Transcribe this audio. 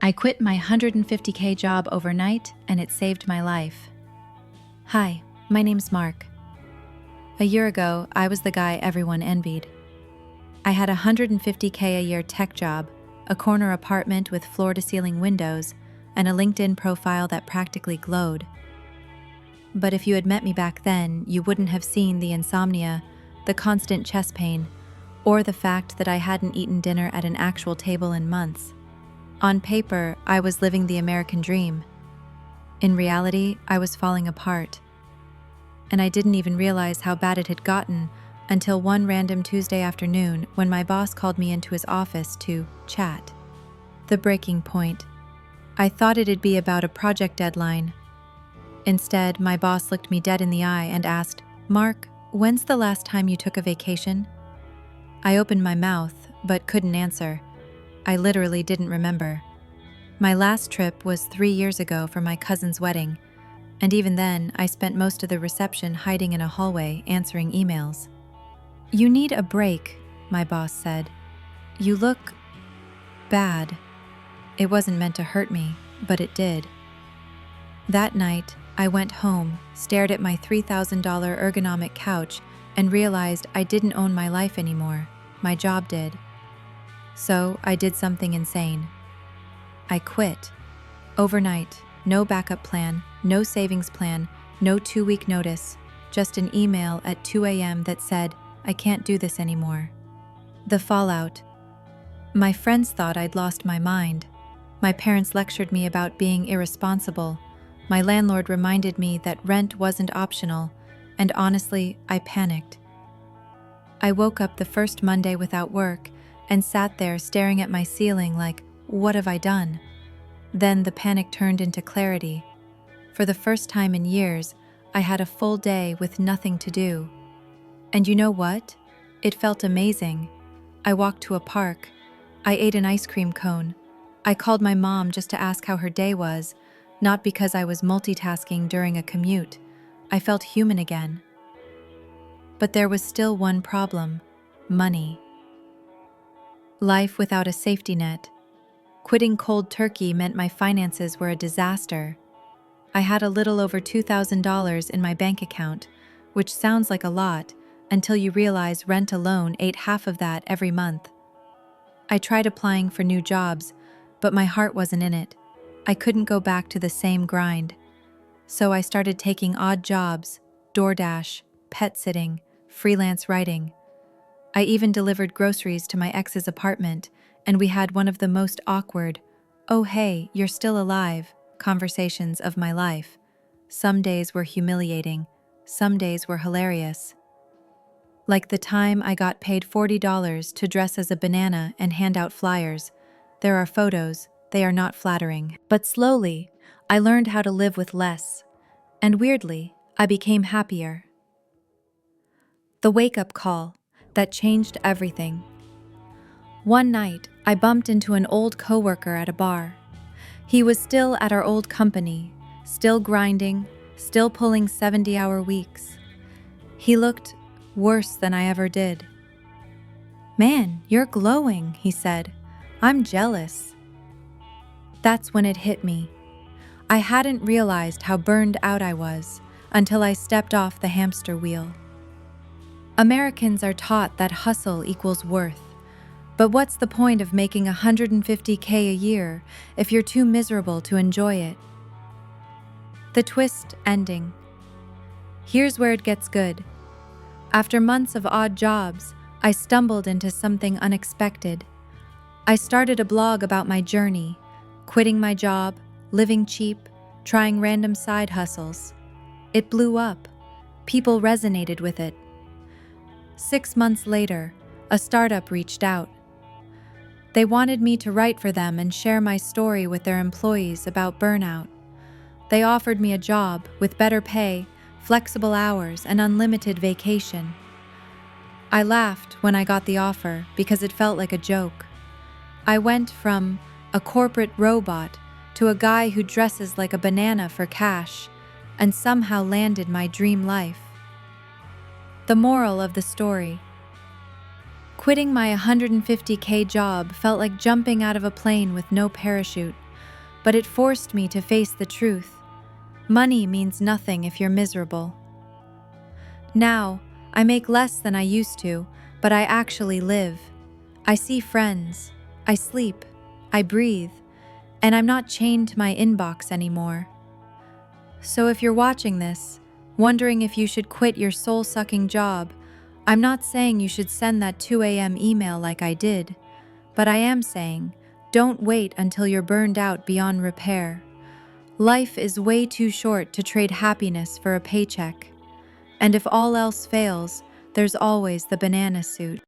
I quit my 150K job overnight, and it saved my life. Hi, my name's Mark. A year ago, I was the guy everyone envied. I had a 150K a year tech job, a corner apartment with floor-to-ceiling windows, and a LinkedIn profile that practically glowed. But if you had met me back then, you wouldn't have seen the insomnia, the constant chest pain, or the fact that I hadn't eaten dinner at an actual table in months. On paper, I was living the American dream. In reality, I was falling apart. And I didn't even realize how bad it had gotten until one random Tuesday afternoon when my boss called me into his office to chat. The breaking point. I thought it'd be about a project deadline. Instead, my boss looked me dead in the eye and asked, "Mark, when's the last time you took a vacation?" I opened my mouth, but couldn't answer. I literally didn't remember. My last trip was 3 years ago for my cousin's wedding, and even then, I spent most of the reception hiding in a hallway answering emails. "You need a break," my boss said. "You look bad." It wasn't meant to hurt me, but it did. That night, I went home, stared at my $3,000 ergonomic couch, and realized I didn't own my life anymore. My job did. So I did something insane. I quit. Overnight, no backup plan, no savings plan, no 2-week notice, just an email at 2 a.m. that said, "I can't do this anymore." The fallout. My friends thought I'd lost my mind. My parents lectured me about being irresponsible. My landlord reminded me that rent wasn't optional, and honestly, I panicked. I woke up the first Monday without work and sat there staring at my ceiling like, what have I done? Then the panic turned into clarity. For the first time in years, I had a full day with nothing to do. And you know what? It felt amazing. I walked to a park. I ate an ice cream cone. I called my mom just to ask how her day was, not because I was multitasking during a commute. I felt human again. But there was still one problem: money. Life without a safety net. Quitting cold turkey meant my finances were a disaster. I had a little over $2,000 in my bank account, which sounds like a lot until you realize rent alone ate half of that every month. I tried applying for new jobs, but my heart wasn't in it. I couldn't go back to the same grind. So I started taking odd jobs: DoorDash, pet sitting, freelance writing. I even delivered groceries to my ex's apartment, and we had one of the most awkward, "Oh hey, you're still alive," conversations of my life. Some days were humiliating, some days were hilarious. Like the time I got paid $40 to dress as a banana and hand out flyers. There are photos, they are not flattering. But slowly, I learned how to live with less. And weirdly, I became happier. The wake-up call that changed everything. One night, I bumped into an old coworker at a bar. He was still at our old company, still grinding, still pulling 70-hour weeks. He looked worse than I ever did. "Man, you're glowing," he said. "I'm jealous." That's when it hit me. I hadn't realized how burned out I was until I stepped off the hamster wheel. Americans are taught that hustle equals worth. But what's the point of making 150K a year if you're too miserable to enjoy it? The twist ending. Here's where it gets good. After months of odd jobs, I stumbled into something unexpected. I started a blog about my journey, quitting my job, living cheap, trying random side hustles. It blew up. People resonated with it. 6 months later, a startup reached out. They wanted me to write for them and share my story with their employees about burnout. They offered me a job with better pay, flexible hours, and unlimited vacation. I laughed when I got the offer because it felt like a joke. I went from a corporate robot to a guy who dresses like a banana for cash and somehow landed my dream life. The moral of the story: quitting my 150K job felt like jumping out of a plane with no parachute, but it forced me to face the truth. Money means nothing if you're miserable. Now, I make less than I used to, but I actually live. I see friends, I sleep, I breathe, and I'm not chained to my inbox anymore. So if you're watching this, wondering if you should quit your soul-sucking job, I'm not saying you should send that 2 a.m. email like I did, but I am saying, don't wait until you're burned out beyond repair. Life is way too short to trade happiness for a paycheck. And if all else fails, there's always the banana suit.